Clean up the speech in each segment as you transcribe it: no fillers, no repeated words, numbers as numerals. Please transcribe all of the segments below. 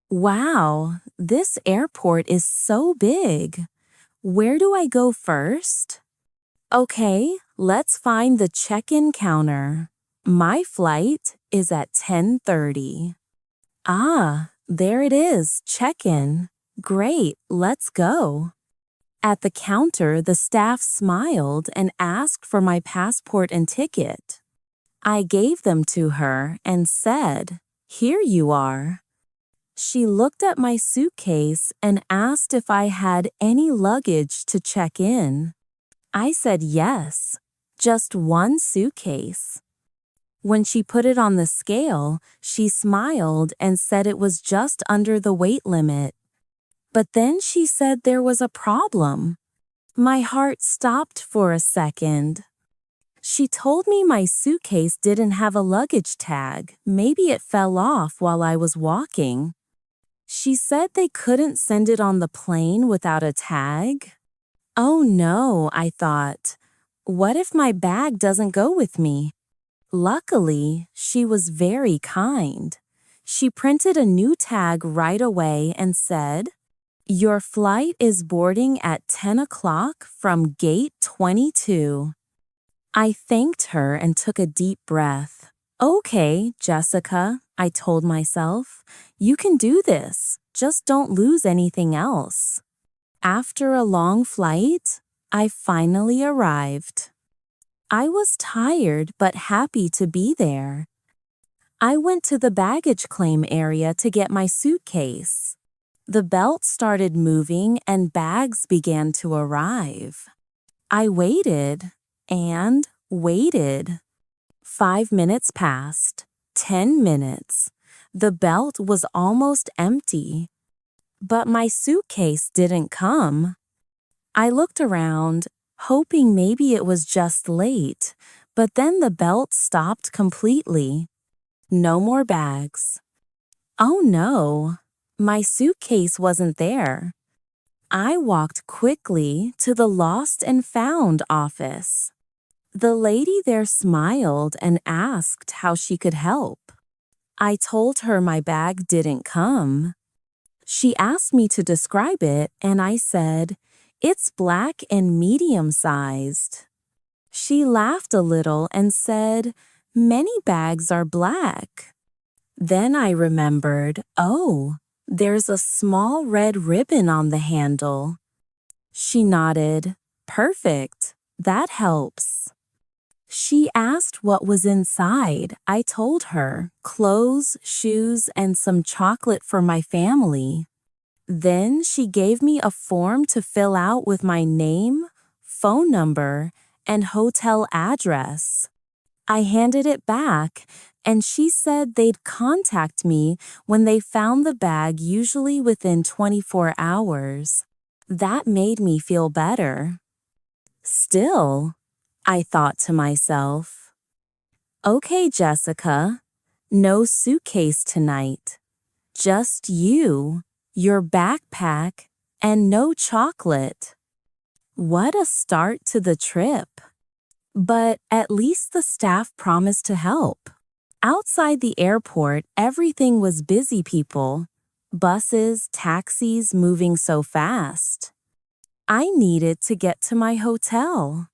Wow, this airport is so big. Where do I go first? Okay, let's find the check-in counter. My flight is at 10:30. Ah, there it is, check-in. Great, let's go. At the counter, the staff smiled and asked for my passport and ticket. I gave them to her and said, "Here you are." She looked at my suitcase and asked if I had any luggage to check in. I said yes, just one suitcase. When she put it on the scale, she smiled and said it was just under the weight limit. But then she said there was a problem. My heart stopped for a second. She told me my suitcase didn't have a luggage tag. Maybe it fell off while I was walking. She said they couldn't send it on the plane without a tag. Oh no, I thought. What if my bag doesn't go with me? Luckily, she was very kind. She printed a new tag right away and said, "Your flight is boarding at 10 o'clock from gate 22. I thanked her and took a deep breath. Okay, Jessica, I told myself, you can do this. Just don't lose anything else. After a long flight, I finally arrived. I was tired but happy to be there. I went to the baggage claim area to get my suitcase. The belt started moving and bags began to arrive. I waited and waited. 5 minutes passed, 10 minutes. The belt was almost empty. But my suitcase didn't come. I looked around, hoping maybe it was just late, but then the belt stopped completely. No more bags. Oh no, my suitcase wasn't there. I walked quickly to the Lost and Found office. The lady there smiled and asked how she could help. I told her my bag didn't come. She asked me to describe it, and I said, "It's black and medium-sized." She laughed a little and said, "Many bags are black." Then I remembered, oh, there's a small red ribbon on the handle. She nodded. Perfect. That helps. She asked what was inside. I told her, clothes, shoes, and some chocolate for my family. Then she gave me a form to fill out with my name, phone number, and hotel address. I handed it back, and she said they'd contact me when they found the bag, usually within 24 hours. That made me feel better. Still, I thought to myself, okay, Jessica, no suitcase tonight. Just you, your backpack, and no chocolate. What a start to the trip. But at least the staff promised to help. Outside the airport, everything was busy people. Buses, taxis moving so fast. I needed to get to my hotel.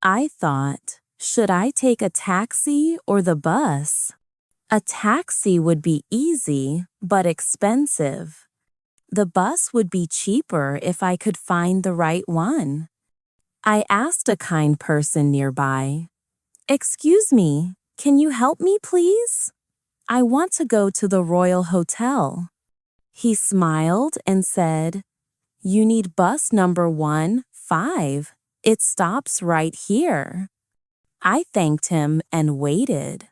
I thought, should I take a taxi or the bus? A taxi would be easy, but expensive. The bus would be cheaper if I could find the right one. I asked a kind person nearby, "Excuse me, can you help me, please? I want to go to the Royal Hotel." He smiled and said, "You need bus number 15. It stops right here." I thanked him and waited.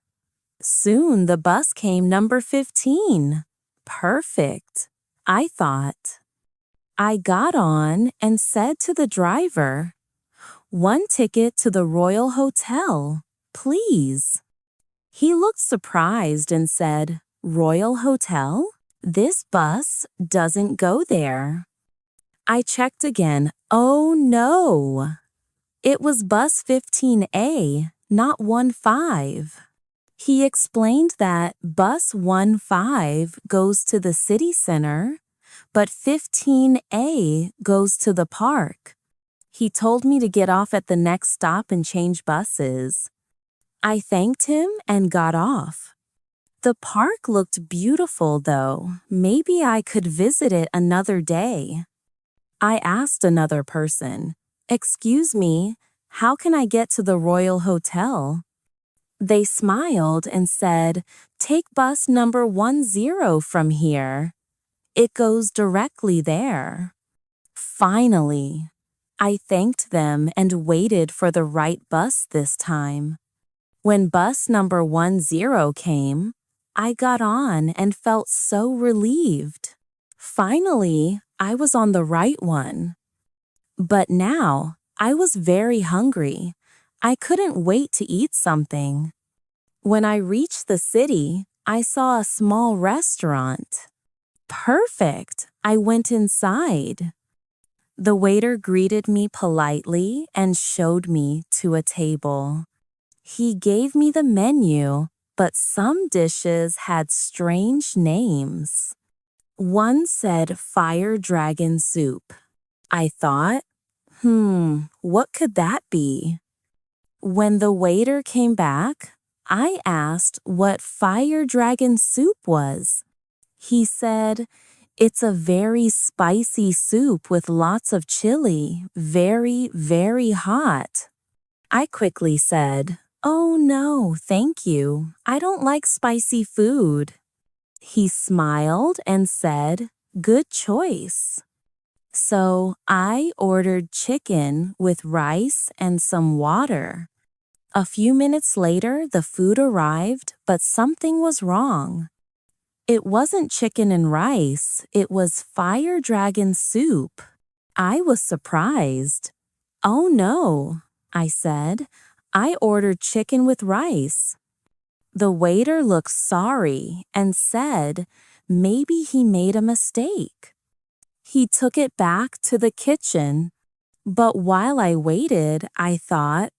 Soon the bus came number 15. Perfect, I thought. I got on and said to the driver, "One ticket to the Royal Hotel, please." He looked surprised and said, "Royal Hotel? This bus doesn't go there." I checked again. Oh no! It was bus 15A, not 15. He explained that bus 15 goes to the city center, but 15A goes to the park. He told me to get off at the next stop and change buses. I thanked him and got off. The park looked beautiful, though. Maybe I could visit it another day. I asked another person, "Excuse me, how can I get to the Royal Hotel?" They smiled and said, "Take bus number 10 from here. It goes directly there." Finally, I thanked them and waited for the right bus this time. When bus number 10 came, I got on and felt so relieved. Finally, I was on the right one. But now, I was very hungry. I couldn't wait to eat something. When I reached the city, I saw a small restaurant. Perfect! I went inside. The waiter greeted me politely and showed me to a table. He gave me the menu, but some dishes had strange names. One said fire dragon soup. I thought, what could that be? When the waiter came back, I asked what fire dragon soup was. He said, "It's a very spicy soup with lots of chili, very, very hot." I quickly said, "Oh no, thank you. I don't like spicy food." He smiled and said, "Good choice." So I ordered chicken with rice and some water. A few minutes later, the food arrived, but something was wrong. It wasn't chicken and rice, it was fire dragon soup. I was surprised. "Oh no," I said. "I ordered chicken with rice." The waiter looked sorry and said maybe he made a mistake. He took it back to the kitchen, but while I waited, I thought,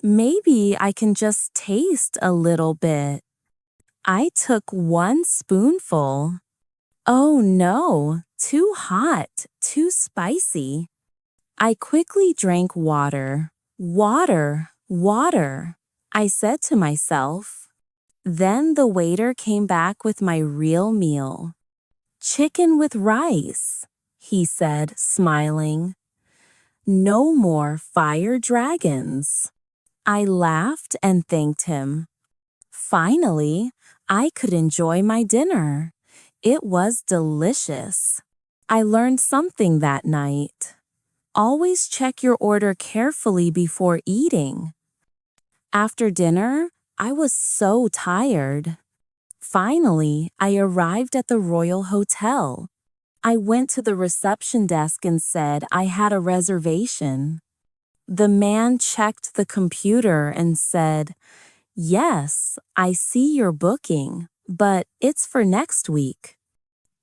maybe I can just taste a little bit. I took one spoonful. Oh no, too hot, too spicy. I quickly drank water. Water, water, I said to myself. Then the waiter came back with my real meal. "Chicken with rice," he said, smiling. "No more fire dragons." I laughed and thanked him. Finally, I could enjoy my dinner. It was delicious. I learned something that night. Always check your order carefully before eating. After dinner, I was so tired. Finally, I arrived at the Royal Hotel. I went to the reception desk and said I had a reservation. The man checked the computer and said, "Yes, I see your booking, but it's for next week."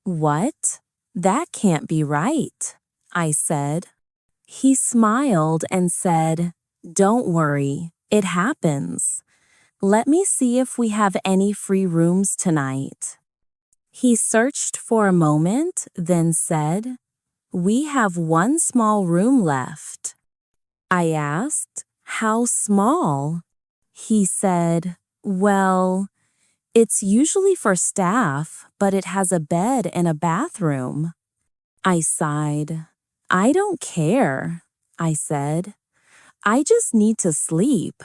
"What? That can't be right," I said. He smiled and said, "Don't worry, it happens. Let me see if we have any free rooms tonight." He searched for a moment, then said, "We have one small room left." I asked, "How small?" He said, "Well, it's usually for staff, but it has a bed and a bathroom." I sighed. "I don't care," I said. "I just need to sleep."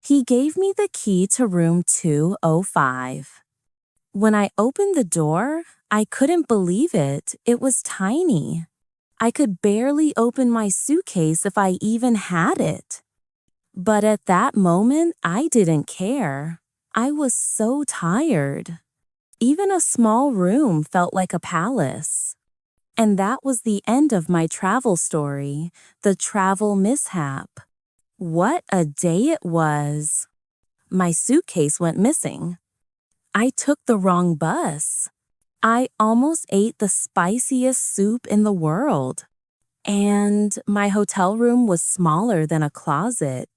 He gave me the key to room 205. When I opened the door, I couldn't believe it. It was tiny. I could barely open my suitcase if I even had it. But at that moment, I didn't care. I was so tired. Even a small room felt like a palace. And that was the end of my travel story, the travel mishap. What a day it was. My suitcase went missing. I took the wrong bus. I almost ate the spiciest soup in the world. And my hotel room was smaller than a closet.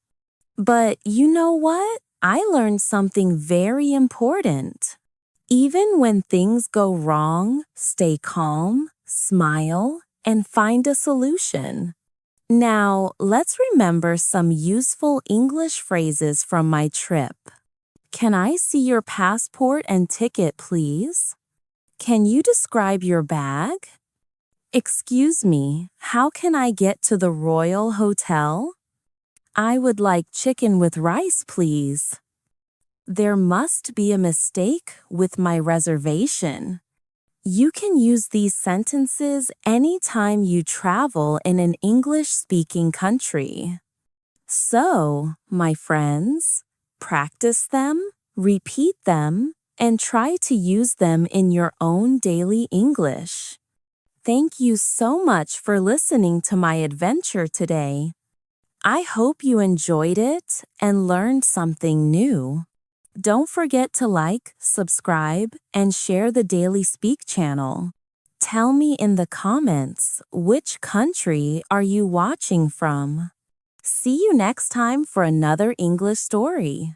But you know what? I learned something very important. Even when things go wrong, stay calm, smile, and find a solution. Now, let's remember some useful English phrases from my trip. Can I see your passport and ticket, please? Can you describe your bag? Excuse me, how can I get to the Royal Hotel? I would like chicken with rice, please. There must be a mistake with my reservation. You can use these sentences anytime you travel in an English-speaking country. So, my friends, practice them, repeat them, and try to use them in your own daily English. Thank you so much for listening to my adventure today. I hope you enjoyed it and learned something new. Don't forget to like, subscribe, and share the Daily Speak channel. Tell me in the comments, which country are you watching from? See you next time for another English story.